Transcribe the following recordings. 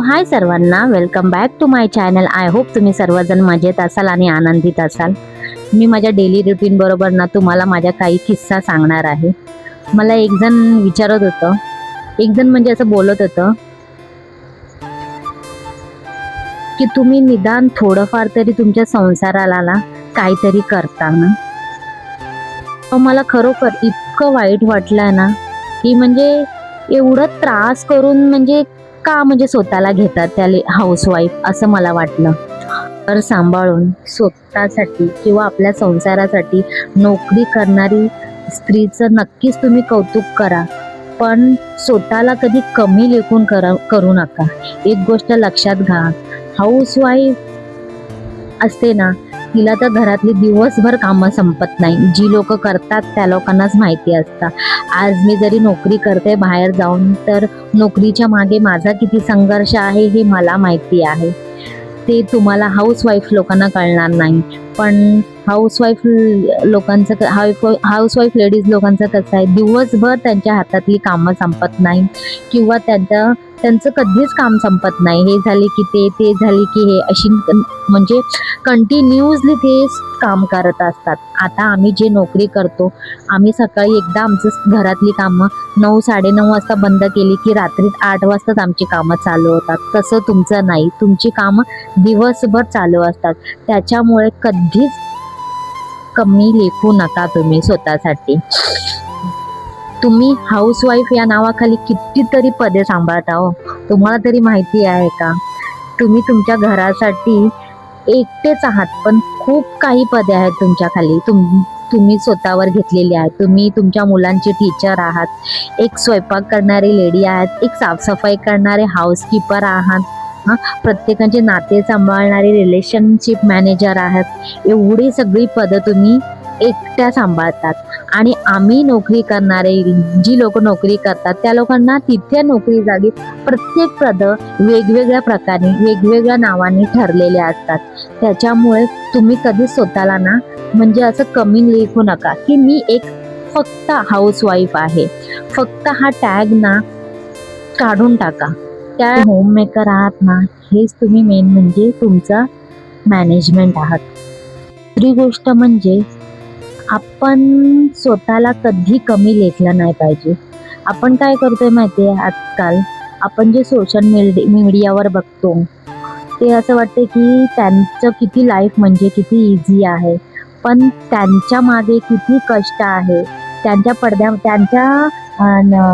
हाय सर्वांना, welcome back to my channel. I hope तुम्ही सर्वजण मजेत असाल आणि आनंदित असाल. मी माझ्या डेली रुटीन बरोबर ना तुम्हाला माझ्या काही किस्सा सांगणार आहे. मला एक जण विचारत होतं, एक जण म्हणजे असं बोलत होतं की तुम्ही निदान थोडंफार तरी तुमच्या संसाराला ना काहीतरी करता ना. मला खरोखर इतकं वाईट वाटलं ना की म्हणजे एवढं त्रास करून म्हणजे का म्हणजे स्वतःला घेतात त्याले हाऊसवाईफ, असं मला वाटलं. घर सांभाळून स्वतःसाठी किंवा आपल्या संसारासाठी नोकरी करणारी स्त्रीचं नक्कीच तुम्ही कौतुक करा, पण स्वतःला कधी कमी लेखून करू नका. एक गोष्ट लक्षात घ्या, हाऊसवाईफ असते ना तिला तर घरातली दिवसभर कामं संपत नाही. जी लोक करतात त्या लोकांनाच माहिती असतं. आज मी जरी नोकरी करते बाहेर जाऊन, तर नोकरीच्या मागे माझा किती संघर्ष आहे हे मला माहिती आहे. ते तुम्हाला हाऊसवाईफ लोकांना कळणार नाही. पण हाऊसवाईफ लेडीज लोकांचं कसं आहे, दिवसभर त्यांच्या हातातली कामं संपत नाही किंवा त्यांचं कधीच काम संपत नाही. हे झाले की ते झाले की हे, अशी म्हणजे कंटिन्युअसली ते काम करत असतात. आता आम्ही जे नोकरी करतो, आम्ही सकाळी एकदा आमचं घरातली कामं 9-9:30 वाजता बंद केली की रात्री 8 वाजताच आमची कामं चालू होतात. तसं तुमचं नाही, तुमची कामं दिवसभर चालू असतात. त्याच्यामुळे कधीच कमी लेखू नका तुम्ही स्वतःसाठी. तुम्ही हाऊसवाईफ या नावाखाली कितीतरी पदे सांभाळता हो, तुम्हाला तरी माहिती आहे का? तुम्ही तुमच्या घरासाठी एकटेच आहात, पण खूप काही पदे आहेत तुमच्या खाली. तुम्ही स्वतःवर घेतलेली आहेत. तुम्ही तुमच्या मुलांचे टीचर आहात, एक स्वयंपाक करणारी लेडी आहात, एक साफसफाई करणारे हाऊसकीपर आहात, प्रत्येकाचे नाते सांभाळणारे रिलेशनशिप मॅनेजर आहात. एवढी सगळी पदं तुम्ही एकट्या सांभाळतात. आणि आम्ही नोकरी करणारे, जी लोक नोकरी करतात त्या लोकांना तिथे नोकरी जागी प्रत्येक पद वेगवेगळ्या प्रकारे वेगवेगळ्या नावाने ठरलेले असतात. त्याच्यामुळे तुम्ही कधी स्वतःला ना म्हणजे असं कमी लेखू नका की मी एक फक्त हाऊसवाईफ आहे. फक्त हा टॅग ना काढून टाका. त्या होममेकर आहात ना, हेच तुम्ही मेन म्हणजे तुमचा मॅनेजमेंट आहात. दुसरी गोष्ट म्हणजे आपण स्वतःला कधी कमी लेखलं नाही पाहिजे. आपण काय करतोय माहिती आहे, आजकाल आपण जे सोशल मीडियावर बघतो ते असं वाटते की त्यांचं किती लाईफ म्हणजे किती इझी आहे, पण त्यांच्या मागे किती कष्ट आहे.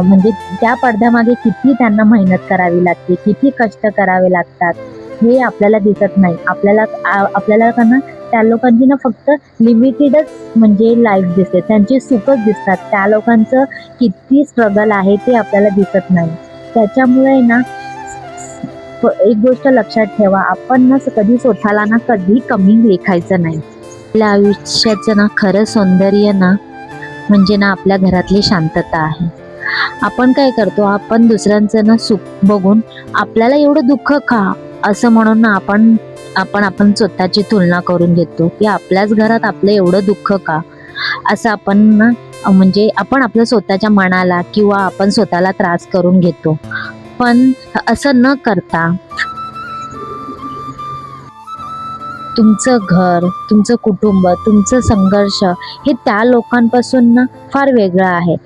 म्हणजे त्या पडद्यामागे किती त्यांना मेहनत करावी लागते, किती कष्ट करावे लागतात, हे आपल्याला दिसत नाही. आपल्याला ना त्या लोकांची ना फक्त लिमिटेडच म्हणजे लाईफ दिसते, त्यांचे सुखच दिसतात. त्या लोकांचं किती स्ट्रगल आहे ते आपल्याला दिसत नाही. त्याच्यामुळे ना एक गोष्ट लक्षात ठेवा, आपण ना कधी स्वतःला ना कधी कमी लेखायचं नाही. आपल्या आयुष्याचं ना खरं सौंदर्य ना म्हणजे ना आपल्या घरातली शांतता आहे. आपण काय करतो, आपण दुसऱ्यांचं ना सुख बघून आपल्याला एवढं दुःख का असं म्हणून ना आपण स्वतःची तुलना करून घेतो की आपल्याच घरात आपलं एवढं दुःख का, असं आपण ना म्हणजे आपण आपल्या स्वतःच्या मनाला किंवा आपण स्वतःला त्रास करून घेतो. पण असं न करता तुमचं घर, तुमचं कुटुंब, तुमचं संघर्ष हे त्या लोकांपासून ना फार वेगळं आहे.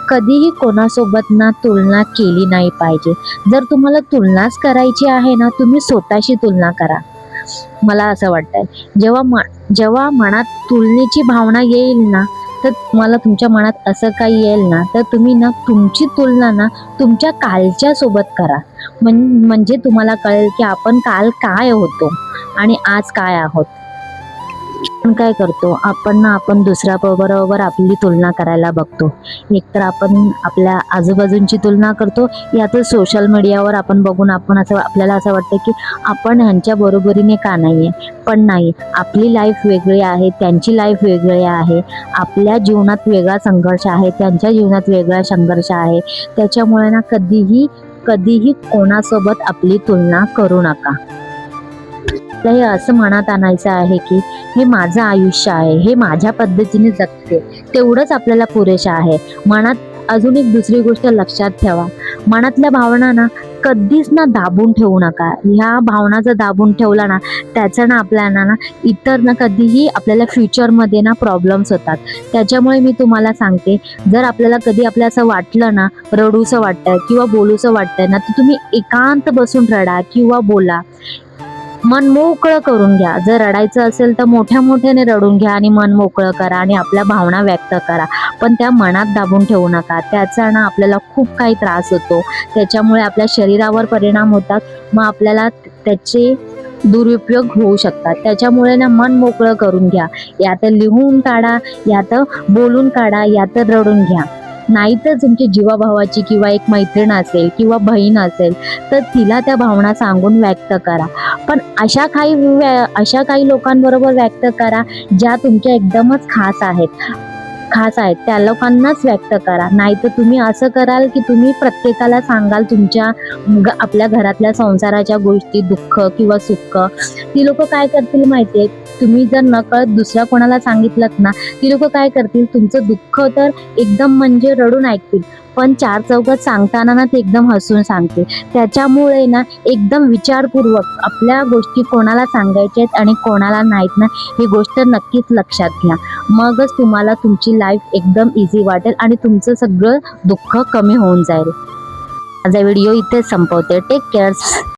कधीही कोणासोबत ना तुलना केली नाही पाहिजे. जर तुम्हाला तुलनाच करायची आहे ना, तुम्ही स्वतःशी तुलना करा. मला असं वाटतंय, जेव्हा मनात तुलनेची भावना येईल ना, तर तुम्हाला तुमच्या मनात असं काही येईल ना, तर तुम्ही ना तुमची तुलना ना तुमच्या कालच्या सोबत करा. म्हणजे तुम्हाला कळेल की आपण काल काय होतो आणि आज काय आहोत. आपण काय करतो, आपण दुसऱ्याबरोबर आपली तुलना करायला बघतो. एकतर आपण आपल्या आजूबाजूंची तुलना करतो, या तर सोशल मीडियावर आपण बघून आपल्याला असं वाटतं की आपण ह्यांच्या बरोबरीने का नाहीये. पण नाही, आपली लाईफ वेगळी आहे, त्यांची लाईफ वेगळी आहे. आपल्या जीवनात वेगळा संघर्ष आहे, त्यांच्या जीवनात वेगळा संघर्ष आहे. त्याच्यामुळे ना कधीही कोणासोबत आपली तुलना करू नका. हे असं मनात आणायचं आहे की हे माझं आयुष्य आहे, हे माझ्या पद्धतीने जगते, तेवढंच आपल्याला पुरेसं आहे. मनात अजून एक दुसरी गोष्ट लक्षात ठेवा, मनातल्या भावना ना कधीच ना दाबून ठेवू नका. ह्या भावना जर दाबून ठेवला ना, त्याचा ना आपल्याला ना इतर ना कधीही आपल्याला फ्युचरमध्ये ना प्रॉब्लेम्स होतात. त्याच्यामुळे मी तुम्हाला सांगते, जर आपल्याला कधी आपल्याला असं वाटलं ना, रडूसं वाटतंय किंवा बोलूसं वाटतंय ना, तर तुम्ही एकांत बसून रडा किंवा बोला. मन मोकळं करून घ्या. जर रडायचं असेल तर मोठ्या मोठ्याने रडून घ्या आणि मन मोकळं करा आणि आपल्या भावना व्यक्त करा. पण त्या मनात दाबून ठेवू नका. त्याचा ना आपल्याला खूप काही त्रास होतो. त्याच्यामुळे आपल्या शरीरावर परिणाम होतात. मग आपल्याला त्याचे दुरुपयोग होऊ शकतात. त्याच्यामुळे ना मन मोकळं करून घ्या. या तर लिहून काढा, या तर बोलून काढा, या तर रडून घ्या. नाहीतर तुमची जीवाभावाची किंवा एक मैत्रीण असेल किंवा बहीण असेल, तर तिला त्या भावना सांगून व्यक्त करा. पण अशा काही लोकांबरोबर व्यक्त करा, ज्या तुमच्या एकदमच खास आहेत त्या लोकांनाच व्यक्त करा. नाहीतर तुम्ही असं कराल की तुम्ही प्रत्येकाला सांगाल तुमच्या आपल्या घरातल्या संसाराच्या गोष्टी, दुःख किंवा सुख. ती लोक काय करतील माहितीये, तुम्ही जर नकळत दुसऱ्या कोणाला सांगितलं ना, ती लोक काय करतील, तुमचं दुःख तर एकदम म्हणजे रडून ऐकतील, पण चार चौकात सांगताना ना ते एकदम हसून सांगतील. त्याच्यामुळे ना एकदम विचारपूर्वक आपल्या गोष्टी कोणाला सांगायच्या आहेत आणि कोणाला नाहीत ना, ही गोष्ट नक्कीच लक्षात घ्या. मगच तुम्हाला तुमची लाईफ एकदम इझी वाटेल आणि तुमचं सगळं दुःख कमी होऊन जाईल. माझा व्हिडिओ इथेच संपवते. Take care.